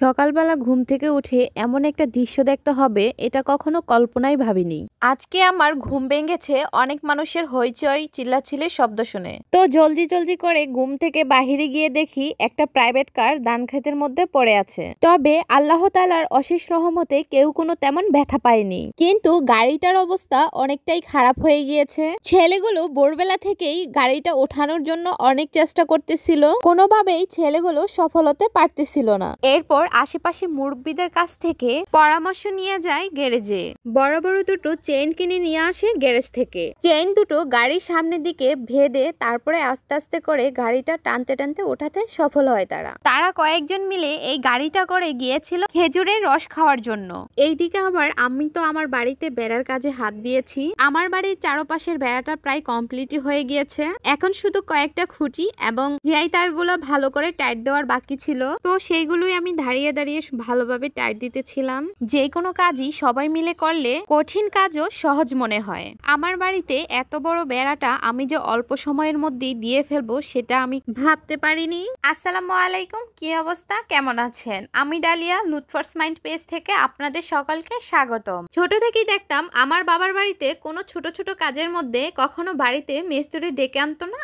সকালবেলা ঘুম থেকে উঠে এমন একটা দৃশ্য দেখতে হবে এটা কখনো কল্পনাই ভাবিনি। আজকে আমার ঘুম ভেঙেছে অনেক মানুষের হইচই চিল্লাচিল্লির শব্দ শুনে। তো জলদি জলদি করে ঘুম থেকে বাহিরে গিয়ে দেখি একটা প্রাইভেট কার ধান ক্ষেতের মধ্যে পড়ে আছে। তবে আল্লাহ তাআলার অশেষ রহমতে কেউ কোনো তেমন ব্যথা পায়নি, কিন্তু গাড়িটার অবস্থা অনেকটাই খারাপ হয়ে গিয়েছে। ছেলেগুলো ভোরবেলা থেকেই গাড়িটা ওঠানোর জন্য অনেক চেষ্টা করতেছিল, কোনোভাবেই ছেলেগুলো সফল হতে পারতেছিল না। এরপর আশেপাশে মুরব্বীদের কাছ থেকে পরামর্শ নিয়ে যায় গ্যারেজে। বড় বড় দুটো চেইন কিনে নিয়ে আসে গ্যারেজ থেকে। চেইন দুটো গাড়ির সামনের দিকে ভেদে তারপরে আস্তে আস্তে করে গাড়িটা টানতে টানতে ওঠাতে সফল হয় তারা কয়েকজন মিলে এই গাড়িটা করে গিয়েছিল খেজুরের রস খাওয়ার জন্য। এইদিকে আবার আমি তো আমার বাড়িতে বেড়ার কাজে হাত দিয়েছি। আমার বাড়ির চারপাশের বেড়াটা প্রায় কমপ্লিট হয়ে গিয়েছে। এখন শুধু কয়েকটা খুঁটি এবং জিআই তারগুলো ভালো করে টাইট দেওয়ার বাকি ছিল। তো সেইগুলোই আমি দাঁড়িয়ে দাঁড়িয়ে ভালোভাবে টাইট দিতেছিলাম। যে কোনো কাজই সবাই মিলে করলে কঠিন কাজও সহজ মনে হয়। আমার বাড়িতে এত বড় বেড়াটা আমি যে অল্প সময়ের মধ্যেই দিয়ে ফেলবো সেটা আমি ভাবতে পারিনি। আসসালামু আলাইকুম, কি অবস্থা, কেমন আছেন? আমি ডালিয়া, লুৎফর্স মাইন্ড পেজ থেকে আপনাদের সকলকে স্বাগতম। ছোট থেকেই দেখতাম আমার বাবার বাড়িতে কোনো ছোট ছোট কাজের মধ্যে কখনো বাড়িতে মিস্ত্রি ডেকে আনতো না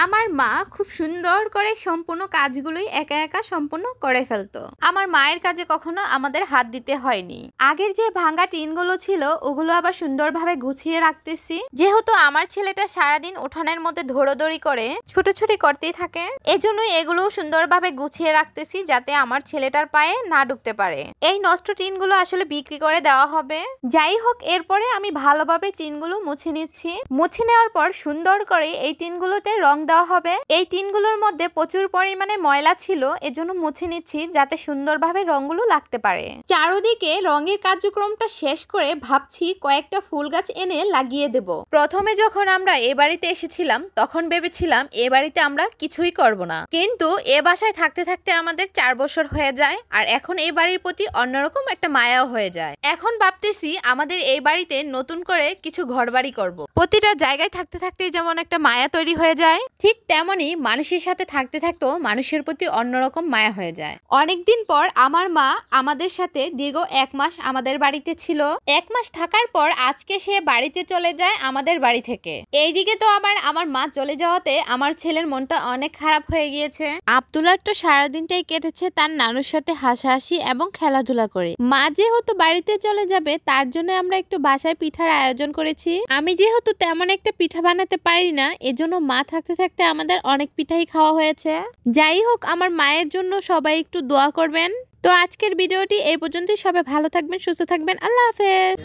আমার মা খুব সুন্দর করে সম্পূর্ণ কাজগুলোই একা একা সম্পূর্ণ করে ফেলতো। আমার মায়ের কাজে কখনো আমাদের হাত দিতে হয়নি। আগের যে ভাঙা টিনগুলো ছিল ওগুলো আবার সুন্দরভাবে গুছিয়ে রাখতেছি, যেহেতু আমার ছেলেটা সারাদিন উঠানের মধ্যে ধরোধরি করে ছুটোছুটি করতেই থাকে, এজন্যই এগুলো সুন্দরভাবে গুছিয়ে রাখতেছি যাতে আমার ছেলেটার পায়ে না ঢুকতে পারে। এই নষ্ট টিনগুলো আসলে বিক্রি করে দেওয়া হবে। যাই হোক, এরপরে আমি ভালোভাবে টিনগুলো মুছে নিচ্ছি। মুছে নেওয়ার পর সুন্দর করে এই টিনগুলোতে রং দেওয়া হবে। এই টিনগুলোর মধ্যে প্রচুর পরিমাণে ময়লা ছিল, এজন্য মুছে নিচ্ছি যাতে সুন্দরভাবে রংগুলো লাগতে পারে। চারদিকে রঙের কার্যক্রমটা শেষ করে ভাবছি কয়েকটা ফুল গাছ এনে লাগিয়ে দেব। প্রথমে যখন আমরা এ বাড়িতে এসেছিলাম তখন ভেবেছিলাম এ বাড়িতে আমরা কিছুই করব না, কিন্তু এ বাসায় থাকতে থাকতে আমাদের 4 বছর হয়ে যায়, আর এখন এই বাড়ির প্রতি অন্যরকম একটা মায়াও হয়ে যায়। এখন ভাবতেছি আমাদের এই বাড়িতে নতুন করে কিছু ঘরবাড়ি করব। প্রতিটা জায়গায় থাকতে থাকতে যেমন একটা মায়া তৈরি হয়ে যায়, ঠিক তেমনি মানুষের সাথে থাকতে থাকতেও মানুষের প্রতি অন্যরকম মায়া হয়ে যায়। অনেকদিন পর আমার মা আমাদের সাথে দীর্ঘ 1 মাস আমাদের বাড়িতে ছিল। 1 মাস থাকার পর আজকে সে বাড়িতে চলে যায় আমাদের বাড়ি থেকে। এইদিকে তো আবার আমার মা চলে যাওয়াতে আমার ছেলের মনটা অনেক খারাপ হয়ে গিয়েছে। আব্দুল্লাহ তো সারাদিনটাই কেটেছে তার নানুর সাথে হাসাহাসি এবং খেলাধুলা করে। মা যেহেতু বাড়িতে চলে যাবে তার জন্য আমরা একটু বাসায় পিঠার আয়োজন করেছি। আমি যেহেতু তেমন একটা পিঠা বানাতে পারি না, এজন্য মা থাকতে থাকতে আমাদের অনেক পিঠাই খাওয়া হয়েছে। যাই হোক, আমার মায়ের জন্য সবাই একটু দোয়া করবেন। তো আজকের ভিডিওটি এই পর্যন্তই। সবাই ভালো থাকবেন, সুস্থ থাকবেন। আল্লাহ হাফেজ।